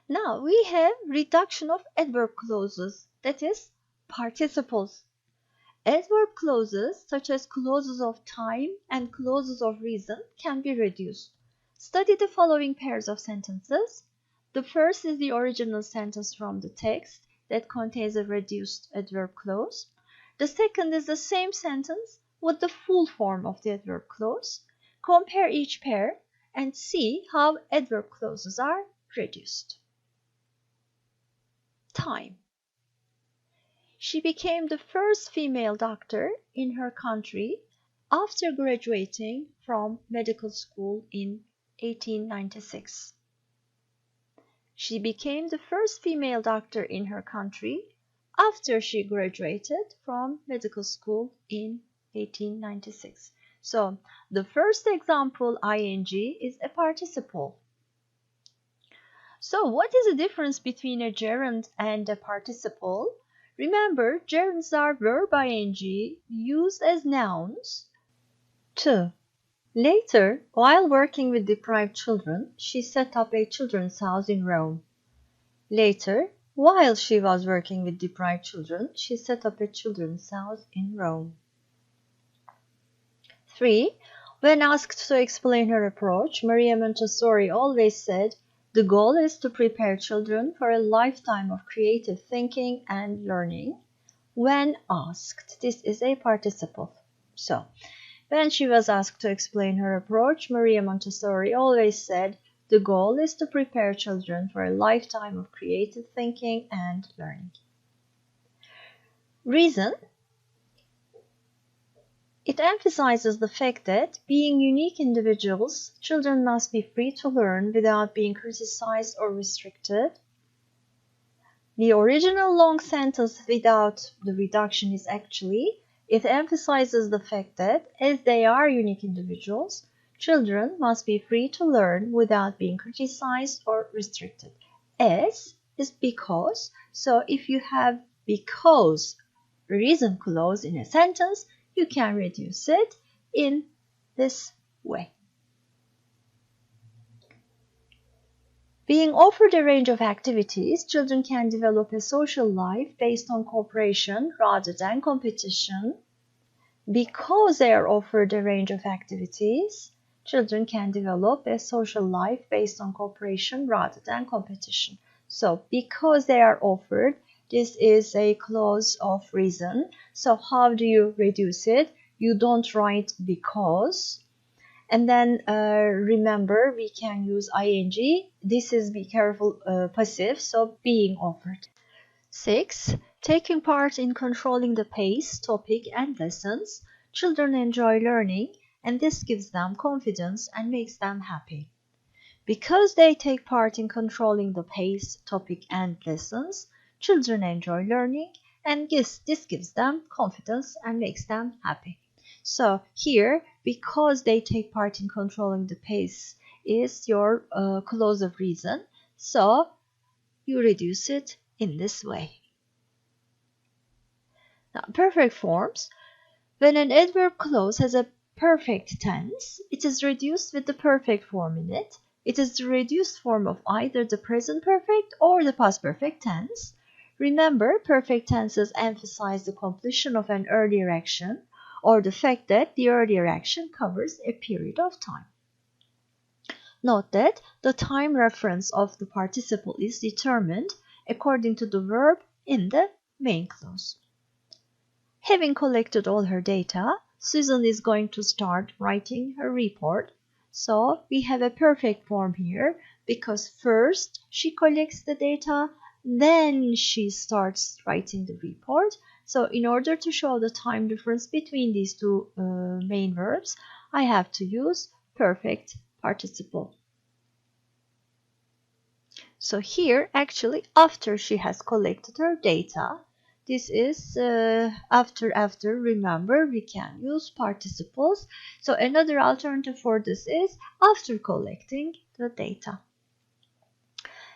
Now we have reduction of adverb clauses, that is, participles. Adverb clauses, such as clauses of time and clauses of reason, can be reduced. Study the following pairs of sentences. The first is the original sentence from the text that contains a reduced adverb clause. The second is the same sentence with the full form of the adverb clause. Compare each pair and see how adverb clauses are reduced. Time. She became the first female doctor in her country after graduating from medical school in 1896. She became the first female doctor in her country after she graduated from medical school in 1896. So, the first example, ing, is a participle. So, what is the difference between a gerund and a participle? Remember, gerunds are verb ing used as nouns. 2. Later, while working with deprived children, she set up a children's house in Rome. Later, while she was working with deprived children, she set up a children's house in Rome. 3. When asked to explain her approach, Maria Montessori always said, "The goal is to prepare children for a lifetime of creative thinking and learning." When asked, this is a participle. So, when she was asked to explain her approach, Maria Montessori always said, "The goal is to prepare children for a lifetime of creative thinking and learning." Reason. It emphasizes the fact that, being unique individuals, children must be free to learn without being criticized or restricted. The original long sentence without the reduction is actually, it emphasizes the fact that, as they are unique individuals, children must be free to learn without being criticized or restricted. As is because, so if you have because reason clause in a sentence, you can reduce it in this way. Being offered a range of activities, children can develop a social life based on cooperation rather than competition. Because they are offered a range of activities, children can develop a social life based on cooperation rather than competition. So, because they are offered, this is a clause of reason. So, how do you reduce it? You don't write because. And then remember, we can use ing. This is, be careful, passive, so being offered. 6. Taking part in controlling the pace, topic, and lessons. Children enjoy learning, and this gives them confidence and makes them happy. Because they take part in controlling the pace, topic, and lessons, children enjoy learning, and this gives them confidence and makes them happy. So here, because they take part in controlling the pace is your clause of reason. So you reduce it in this way. Now, perfect forms. When an adverb clause has a perfect tense, it is reduced with the perfect form in it. It is the reduced form of either the present perfect or the past perfect tense. Remember, perfect tenses emphasize the completion of an earlier action or the fact that the earlier action covers a period of time. Note that the time reference of the participle is determined according to the verb in the main clause. Having collected all her data, Susan is going to start writing her report. So we have a perfect form here because first she collects the data, then she starts writing the report. So in order to show the time difference between these two main verbs, I have to use perfect participle. So here, actually, after she has collected her data, this is after, remember, we can use participles. So another alternative for this is after collecting the data.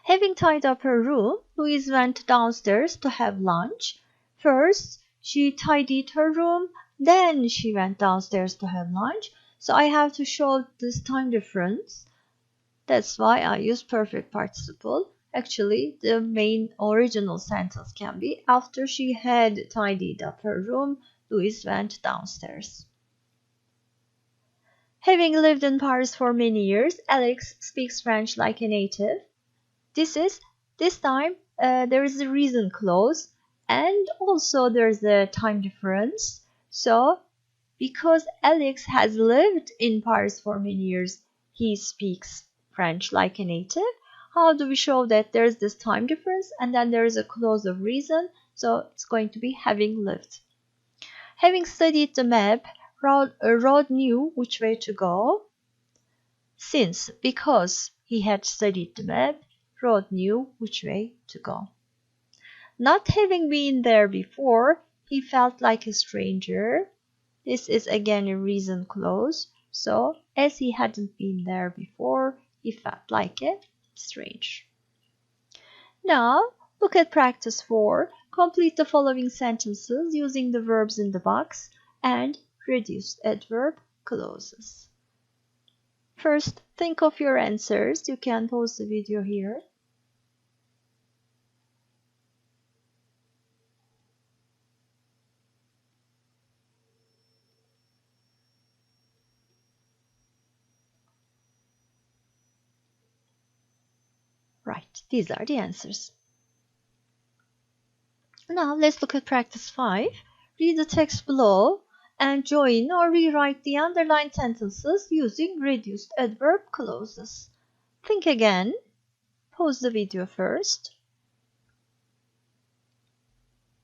Having tied up her room, Louise went downstairs to have lunch. First, she tidied her room, then she went downstairs to have lunch. So I have to show this time difference. That's why I use perfect participle. Actually, the main original sentence can be, after she had tidied up her room, Louise went downstairs. Having lived in Paris for many years, Alex speaks French like a native. This time there is a reason clause, and also there's a time difference. So because Alex has lived in Paris for many years, he speaks French like a native. How do we show that there's this time difference and then there is a clause of reason? So it's going to be having lived. Having studied the map, Rod knew which way to go. Because he had studied the map, Rod knew which way to go. Not having been there before, he felt like a stranger. This is again a reason clause. So, as he hadn't been there before, he felt like a stranger. Now, look at practice 4. Complete the following sentences using the verbs in the box and reduced adverb clauses. First, think of your answers. You can pause the video here. Right, these are the answers. Now let's look at practice 5. Read the text below and join or rewrite the underlined sentences using reduced adverb clauses. Think again. Pause the video first.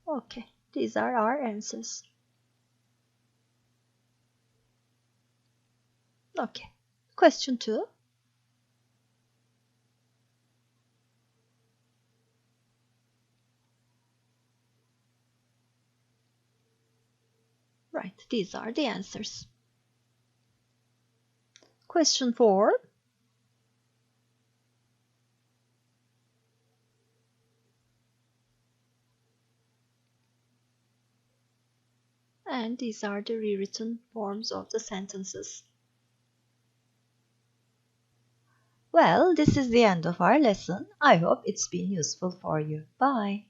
Okay, these are our answers. Okay, question 2. Right, these are the answers. Question 4. And these are the rewritten forms of the sentences. Well, this is the end of our lesson. I hope it's been useful for you. Bye.